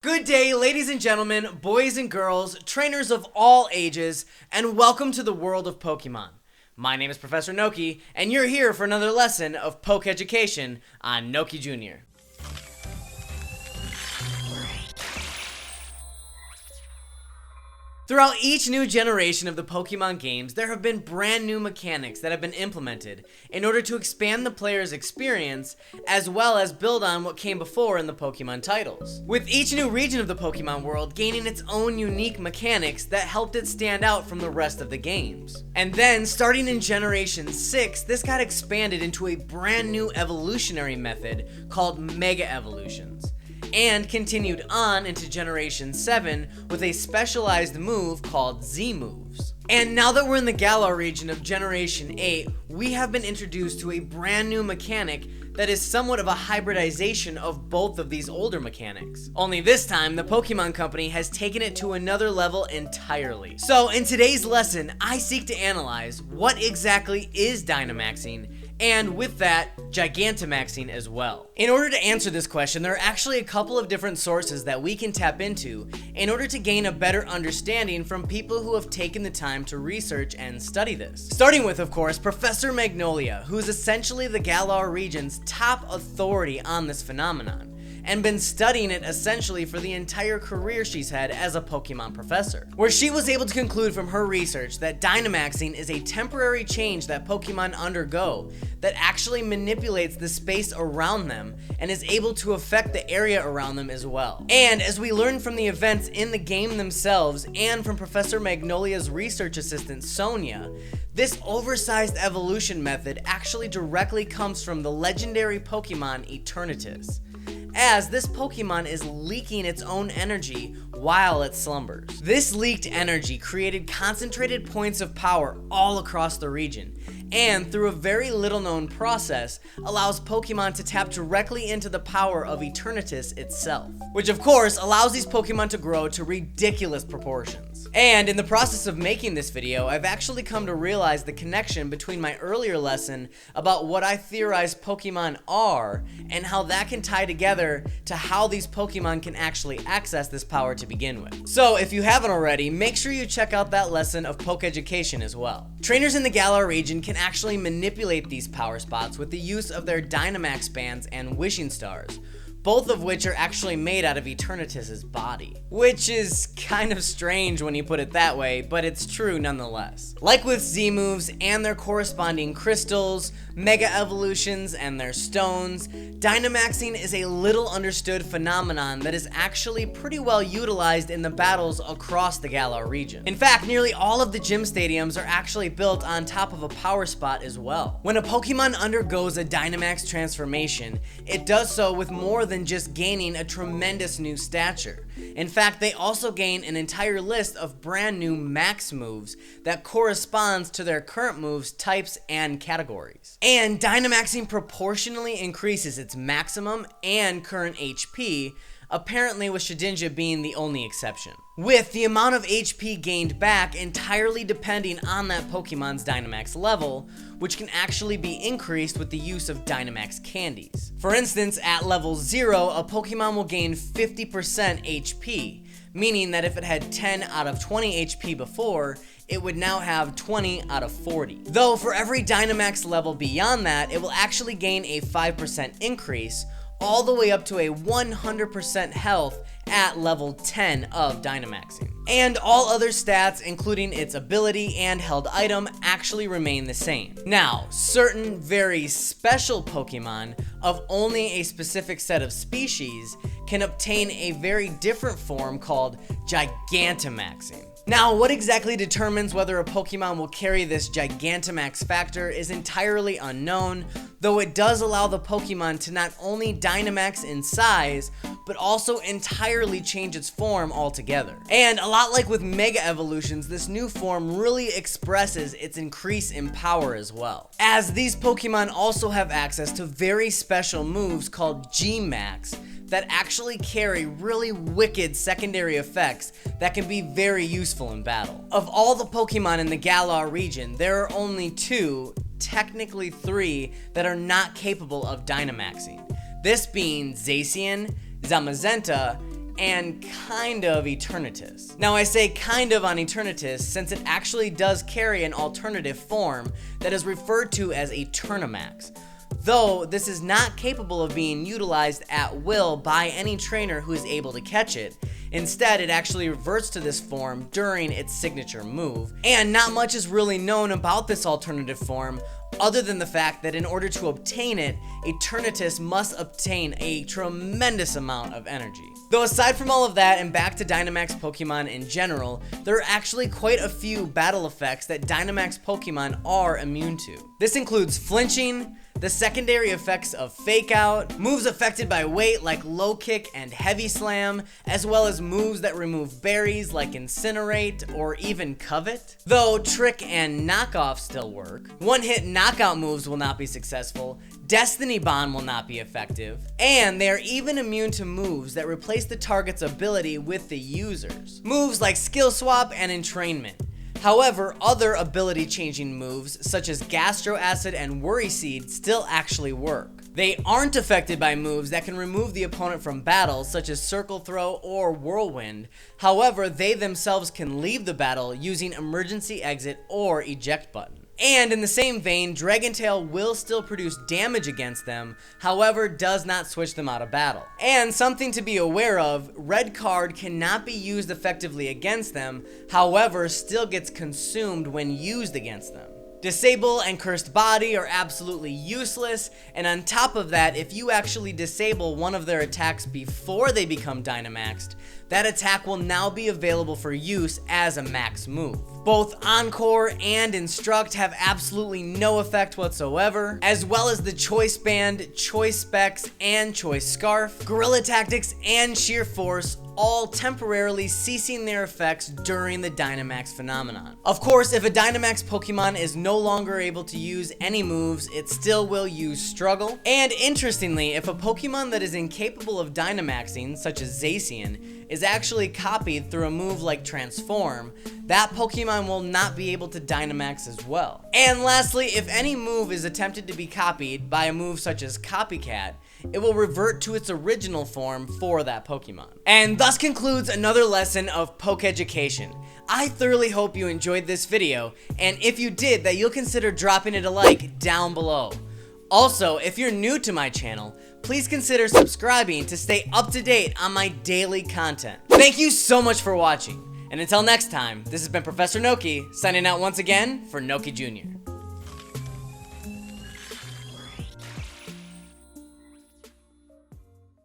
Good day, ladies and gentlemen, boys and girls, trainers of all ages, and welcome to the world of Pokemon. My name is Professor Noki, and you're here for another lesson of Pok-Education on Noki Jr. Throughout each new generation of the Pokemon games, there have been brand new mechanics that have been implemented in order to expand the player's experience, as well as build on what came before in the Pokemon titles. With each new region of the Pokemon world gaining its own unique mechanics that helped it stand out from the rest of the games. And then, starting in Generation 6, this got expanded into a brand new evolutionary method called Mega Evolutions, and continued on into Generation 7 with a specialized move called Z-Moves. And now that we're in the Galar region of Generation 8, we have been introduced to a brand new mechanic that is somewhat of a hybridization of both of these older mechanics. Only this time, the Pokemon Company has taken it to another level entirely. So in today's lesson, I seek to analyze what exactly is Dynamaxing, and with that, Gigantamaxing as well. In order to answer this question, there are actually a couple of different sources that we can tap into in order to gain a better understanding from people who have taken the time to research and study this. Starting with, of course, Professor Magnolia, who is essentially the Galar region's top authority on this phenomenon, and been studying it essentially for the entire career she's had as a Pokemon professor, where she was able to conclude from her research that Dynamaxing is a temporary change that Pokemon undergo that actually manipulates the space around them and is able to affect the area around them as well. And as we learn from the events in the game themselves and from Professor Magnolia's research assistant Sonia, this oversized evolution method actually directly comes from the legendary Pokemon Eternatus, as this Pokemon is leaking its own energy while it slumbers. This leaked energy created concentrated points of power all across the region, and through a very little known process, allows Pokemon to tap directly into the power of Eternatus itself, which of course allows these Pokemon to grow to ridiculous proportions. And in the process of making this video, I've actually come to realize the connection between my earlier lesson about what I theorize Pokemon are and how that can tie together to how these Pokemon can actually access this power to begin with. So if you haven't already, make sure you check out that lesson of Pok-Education as well. Trainers in the Galar region can actually manipulate these power spots with the use of their Dynamax bands and wishing stars, both of which are actually made out of Eternatus's body. Which is kind of strange when you put it that way, but it's true nonetheless. Like with Z-Moves and their corresponding crystals, Mega Evolutions and their stones, Dynamaxing is a little understood phenomenon that is actually pretty well utilized in the battles across the Galar region. In fact, nearly all of the gym stadiums are actually built on top of a power spot as well. When a Pokemon undergoes a Dynamax transformation, it does so with more than just gaining a tremendous new stature. In fact, they also gain an entire list of brand new max moves that corresponds to their current moves, types, and categories. And Dynamaxing proportionally increases its maximum and current HP, apparently with Shedinja being the only exception, with the amount of HP gained back entirely depending on that Pokemon's Dynamax level, which can actually be increased with the use of Dynamax candies. For instance, at level 0, a Pokemon will gain 50% HP, meaning that if it had 10 out of 20 HP before, it would now have 20 out of 40. Though for every Dynamax level beyond that, it will actually gain a 5% increase, all the way up to a 100% health at level 10 of Dynamaxing. And all other stats, including its ability and held item, actually remain the same. Now, certain very special Pokemon of only a specific set of species can obtain a very different form called Gigantamaxing. Now, what exactly determines whether a Pokemon will carry this Gigantamax factor is entirely unknown, though it does allow the Pokemon to not only Dynamax in size, but also entirely change its form altogether. And a lot like with Mega Evolutions, this new form really expresses its increase in power as well, as these Pokemon also have access to very special moves called Gmax that actually carry really wicked secondary effects that can be very useful in battle. Of all the Pokemon in the Galar region, there are only 2, technically 3, that are not capable of Dynamaxing. This being Zacian, Zamazenta, and kind of Eternatus. Now I say kind of on Eternatus since it actually does carry an alternative form that is referred to as a Dynamax, though this is not capable of being utilized at will by any trainer who is able to catch it. Instead, it actually reverts to this form during its signature move, and not much is really known about this alternative form other than the fact that in order to obtain it, Eternatus must obtain a tremendous amount of energy. Though aside from all of that and back to Dynamax Pokemon in general, there are actually quite a few battle effects that Dynamax Pokemon are immune to. This includes flinching, the secondary effects of Fake Out, moves affected by weight like Low Kick and Heavy Slam, as well as moves that remove berries like Incinerate or even Covet. Though Trick and Knockoff still work, one-hit knockout moves will not be successful, Destiny Bond will not be effective, and they are even immune to moves that replace the target's ability with the user's. Moves like Skill Swap and Entrainment. However, other ability-changing moves, such as Gastro Acid and Worry Seed, still actually work. They aren't affected by moves that can remove the opponent from battle, such as Circle Throw or Whirlwind. However, they themselves can leave the battle using Emergency Exit or Eject button. And in the same vein, Dragon Tail will still produce damage against them, however does not switch them out of battle. And something to be aware of, Red Card cannot be used effectively against them, however still gets consumed when used against them. Disable and Cursed Body are absolutely useless, and on top of that, if you actually disable one of their attacks before they become Dynamaxed, that attack will now be available for use as a max move. Both Encore and Instruct have absolutely no effect whatsoever, as well as the Choice Band, Choice Specs, and Choice Scarf, Guerrilla Tactics, and Sheer Force, all temporarily ceasing their effects during the Dynamax phenomenon. Of course, if a Dynamax Pokemon is no longer able to use any moves, it still will use Struggle. And interestingly, if a Pokemon that is incapable of Dynamaxing, such as Zacian, is actually copied through a move like Transform, that Pokemon will not be able to Dynamax as well. And lastly, if any move is attempted to be copied by a move such as Copycat, it will revert to its original form for that Pokemon. And thus concludes another lesson of Pok-Education. I thoroughly hope you enjoyed this video, and if you did, that you'll consider dropping it a like down below. Also, if you're new to my channel, please consider subscribing to stay up to date on my daily content. Thank you so much for watching, and until next time, this has been Professor Noki, signing out once again for Noki Jr.